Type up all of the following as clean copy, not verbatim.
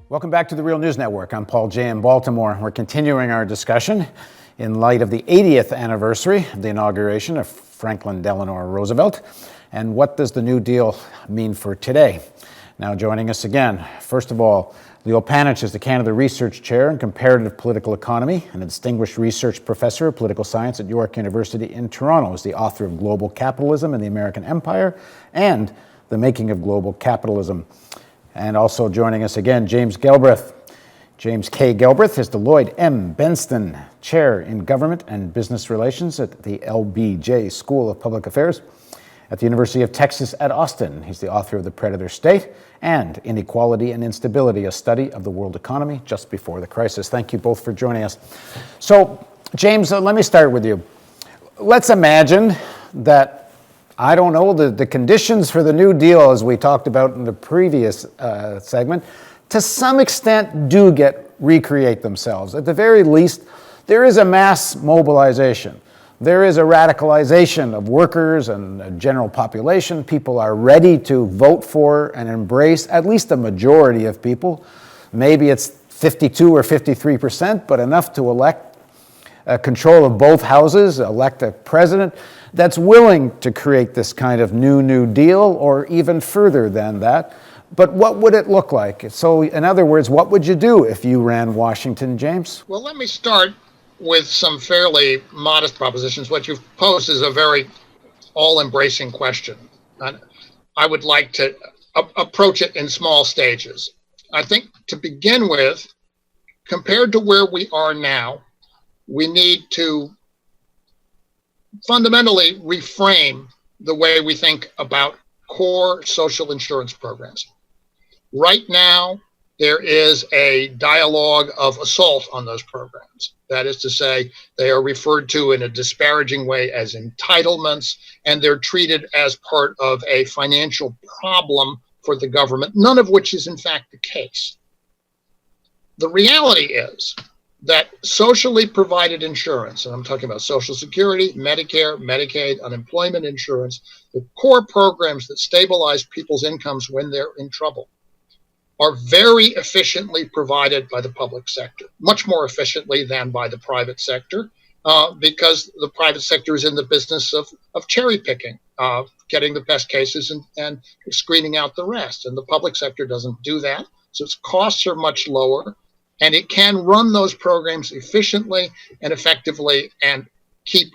Welcome back to the Real News Network. I'm Paul Jay in Baltimore. We're continuing our discussion in light of the 80th anniversary of the inauguration of Franklin Delano Roosevelt. And what does the New Deal mean for today? Now joining us again, first of all, Leo Panitch is the Canada Research Chair in Comparative Political Economy and a distinguished research professor of political science at York University in Toronto. He's the author of Global Capitalism and the American Empire and The Making of Global Capitalism. And also joining us again, James Galbraith. James K. Galbraith is the Lloyd M. Benston Chair in Government and Business Relations at the LBJ School of Public Affairs at the University of Texas at Austin. He's the author of The Predator State and Inequality and Instability, a study of the world economy just before the crisis. Thank you both for joining us. So, James, let me start with you. Let's imagine that I don't know, the conditions for the New Deal, as we talked about in the previous segment, to some extent do recreate themselves. At the very least, there is a mass mobilization. There is a radicalization of workers and a general population. People are ready to vote for and embrace, at least a majority of people. Maybe it's 52 or 53%, but enough to elect control of both houses, elect a president that's willing to create this kind of New Deal, or even further than that. But what would it look like? So, in other words, what would you do if you ran Washington, James? Well, let me start with some fairly modest propositions. What you've posed is a very all-embracing question. And I would like to approach it in small stages. I think to begin with, compared to where we are now, we need to fundamentally reframe the way we think about core social insurance programs. Right now, there is a dialogue of assault on those programs. That is to say, they are referred to in a disparaging way as entitlements, and they're treated as part of a financial problem for the government, none of which is in fact the case. The reality is that socially provided insurance, and I'm talking about Social Security, Medicare, Medicaid, unemployment insurance, the core programs that stabilize people's incomes when they're in trouble, are very efficiently provided by the public sector, much more efficiently than by the private sector, because the private sector is in the business of cherry picking, getting the best cases and screening out the rest. And the public sector doesn't do that, so its costs are much lower. And it can run those programs efficiently and effectively and keep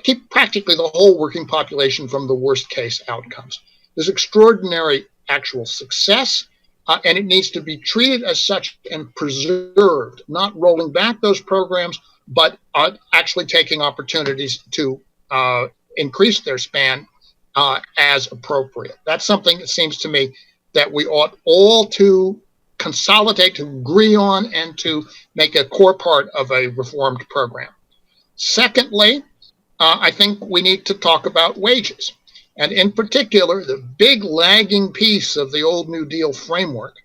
keep practically the whole working population from the worst case outcomes. There's extraordinary actual success, and it needs to be treated as such and preserved, not rolling back those programs, but actually taking opportunities to increase their span as appropriate. That's something that seems to me that we ought all to consolidate, to agree on, and to make a core part of a reformed program. Secondly, I think we need to talk about wages. And in particular, the big lagging piece of the old New Deal framework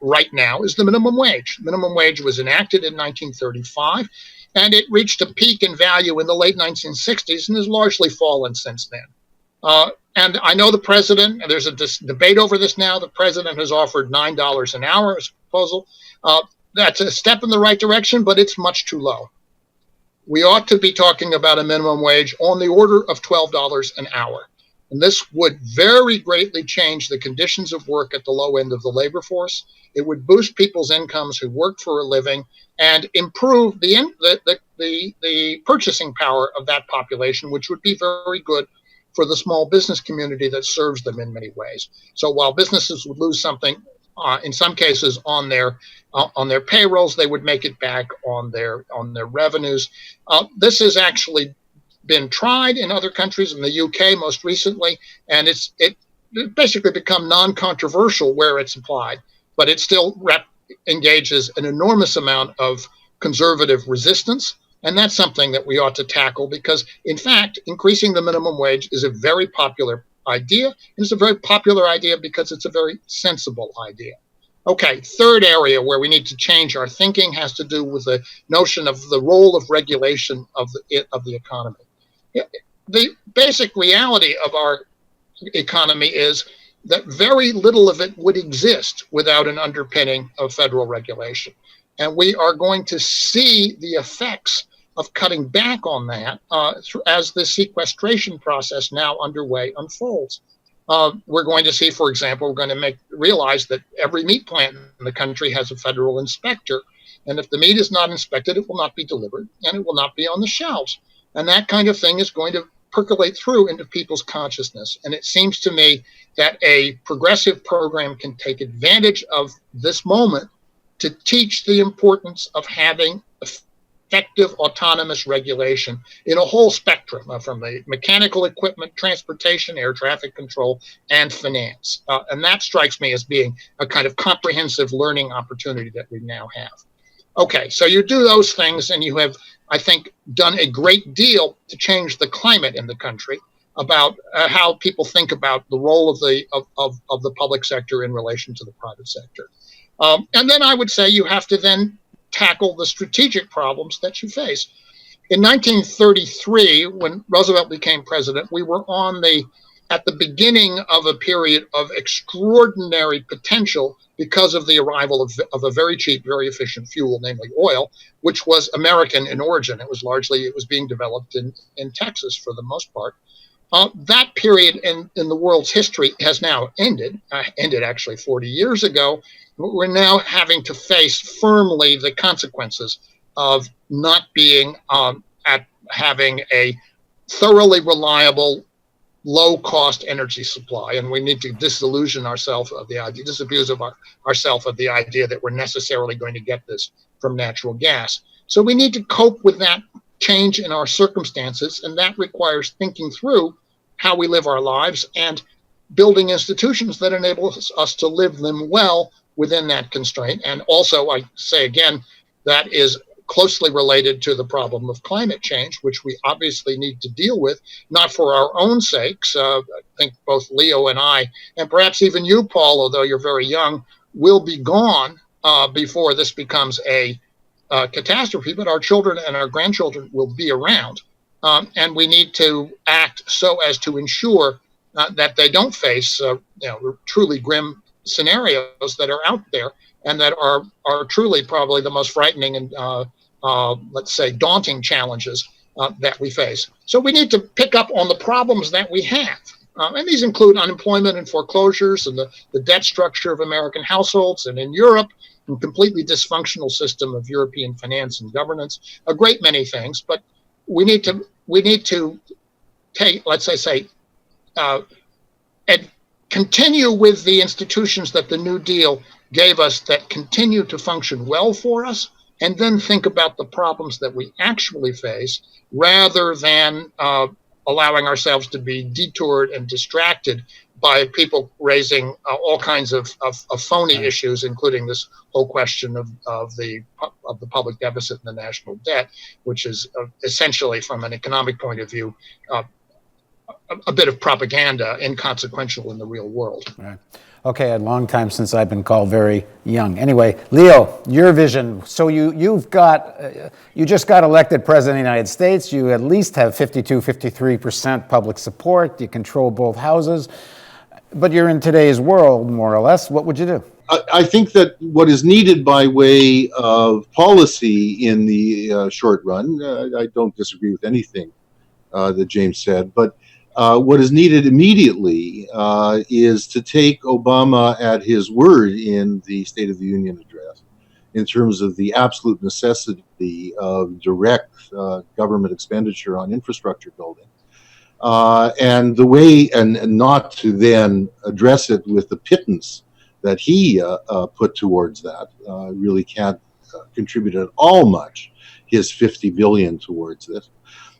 right now is the minimum wage. Minimum wage was enacted in 1935, and it reached a peak in value in the late 1960s and has largely fallen since then. And I know the president, and there's a debate over this now, the president has offered $9 an hour as a proposal. That's a step in the right direction, but it's much too low. We ought to be talking about a minimum wage on the order of $12 an hour. And this would very greatly change the conditions of work at the low end of the labor force. It would boost people's incomes who work for a living and improve the purchasing power of that population, which would be very good for the small business community that serves them in many ways. So while businesses would lose something, in some cases on their payrolls, they would make it back on their revenues. This has actually been tried in other countries, in the UK most recently, and it basically become non-controversial where it's applied, but it still engages an enormous amount of conservative resistance. And that's something that we ought to tackle because, in fact, increasing the minimum wage is a very popular idea. And it's a very popular idea because it's a very sensible idea. Okay, third area where we need to change our thinking has to do with the notion of the role of regulation of the economy. The basic reality of our economy is that very little of it would exist without an underpinning of federal regulation. And we are going to see the effects of cutting back on that as the sequestration process now underway unfolds. We're going to see, for example, we're going to realize that every meat plant in the country has a federal inspector. And if the meat is not inspected, it will not be delivered and it will not be on the shelves. And that kind of thing is going to percolate through into people's consciousness. And it seems to me that a progressive program can take advantage of this moment to teach the importance of having effective autonomous regulation in a whole spectrum from the mechanical equipment, transportation, air traffic control, and finance. And that strikes me as being a kind of comprehensive learning opportunity that we now have. Okay, so you do those things and you have, I think, done a great deal to change the climate in the country about how people think about the role of the public sector in relation to the private sector. And then I would say you have to then tackle the strategic problems that you face. In 1933, when Roosevelt became president, we were at the beginning of a period of extraordinary potential because of the arrival of a very cheap, very efficient fuel, namely oil, which was American in origin. It was being developed in Texas for the most part. That period in the world's history has now ended actually 40 years ago. We're now having to face firmly the consequences of not being having a thoroughly reliable, low-cost energy supply, and we need to disabuse ourselves of the idea that we're necessarily going to get this from natural gas. So we need to cope with that change in our circumstances, and that requires thinking through how we live our lives and building institutions that enable us to live them well within that constraint. And also, I say again, that is closely related to the problem of climate change, which we obviously need to deal with, not for our own sakes. I think both Leo and I, and perhaps even you, Paul, although you're very young, will be gone before this becomes a catastrophe, but our children and our grandchildren will be around. And we need to act so as to ensure that they don't face truly grim scenarios that are out there and that are truly probably the most frightening and let's say daunting challenges that we face. So we need to pick up on the problems that we have. And these include unemployment and foreclosures and the debt structure of American households, and in Europe, a completely dysfunctional system of European finance and governance, a great many things. But we need to take, let's say, and continue with the institutions that the New Deal gave us that continue to function well for us, and then think about the problems that we actually face rather than allowing ourselves to be detoured and distracted by people raising all kinds of phony issues, including this whole question of the public deficit and the national debt, which is essentially, from an economic point of view, a bit of propaganda, inconsequential in the real world. Right. Okay, a long time since I've been called very young. Anyway, Leo, your vision. So you just got elected president of the United States. You at least have 53% public support. You control both houses. But you're in today's world, more or less. What would you do? I think that what is needed by way of policy in the short run, I don't disagree with anything that James said, but what is needed immediately is to take Obama at his word in the State of the Union address in terms of the absolute necessity of direct government expenditure on infrastructure building. And the way, and not to then address it with the pittance that he put towards that, really can't contribute at all much his $50 billion towards this.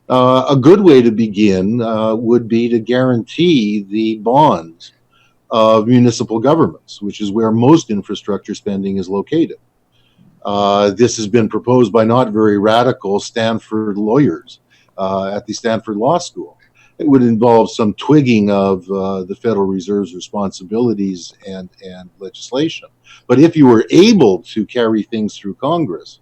A good way to begin would be to guarantee the bonds of municipal governments, which is where most infrastructure spending is located. This has been proposed by not very radical Stanford lawyers at the Stanford Law School. It would involve some twigging of the Federal Reserve's responsibilities and legislation. But if you were able to carry things through Congress,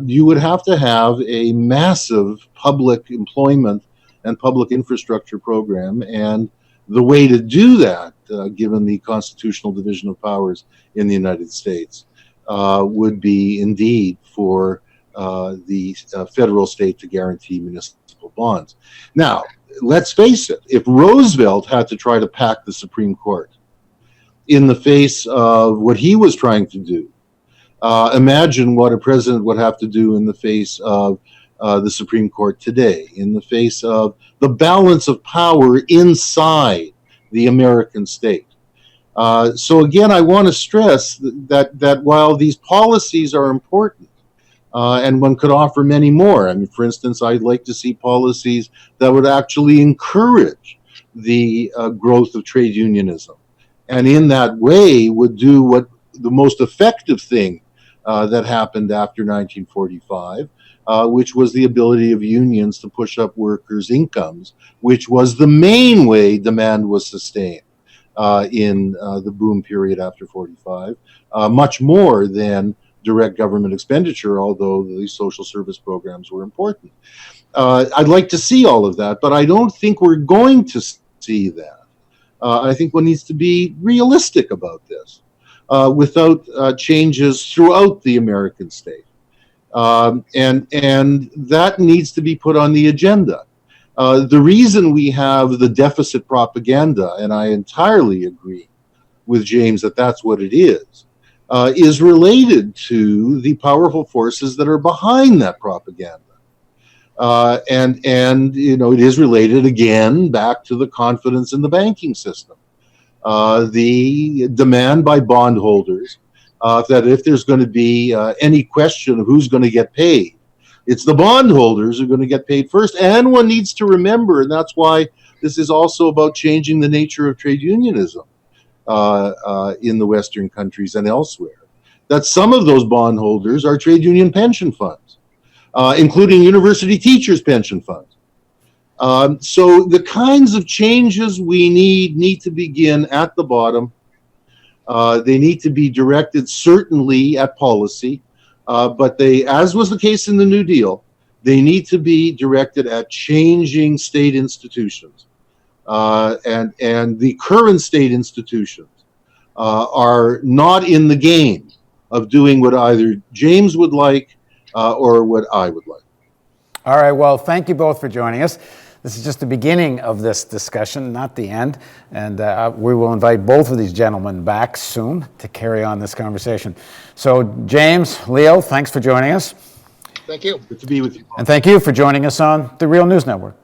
you would have to have a massive public employment and public infrastructure program. And the way to do that given the constitutional division of powers in the United States, would be indeed for the federal state to guarantee municipal bonds. Now, let's face it, if Roosevelt had to try to pack the Supreme Court in the face of what he was trying to do, imagine what a president would have to do in the face of the Supreme Court today, in the face of the balance of power inside the American state. So again, I want to stress that while these policies are important, and one could offer many more. I mean, for instance, I'd like to see policies that would actually encourage the growth of trade unionism, and in that way would do what the most effective thing that happened after 1945, which was the ability of unions to push up workers' incomes, which was the main way demand was sustained in the boom period after 45, much more than direct government expenditure, although the social service programs were important. I'd like to see all of that, but I don't think we're going to see that. I think one needs to be realistic about this without changes throughout the American state. And that needs to be put on the agenda. The reason we have the deficit propaganda, and I entirely agree with James that that's what it is related to the powerful forces that are behind that propaganda. And you know, it is related again back to the confidence in the banking system. The demand by bondholders that if there's going to be any question of who's going to get paid, it's the bondholders who are going to get paid first. And one needs to remember, and that's why this is also about changing the nature of trade unionism in the Western countries and elsewhere, that some of those bondholders are trade union pension funds, including university teachers' pension funds. So the kinds of changes we need to begin at the bottom. They need to be directed certainly at policy, but they, as was the case in the New Deal, they need to be directed at changing state institutions. And the current state institutions are not in the game of doing what either James would like or what I would like. All right, well, thank you both for joining us. This is just the beginning of this discussion, not the end. And we will invite both of these gentlemen back soon to carry on this conversation. So, James, Leo, thanks for joining us. Thank you. Good to be with you. And thank you for joining us on the Real News Network.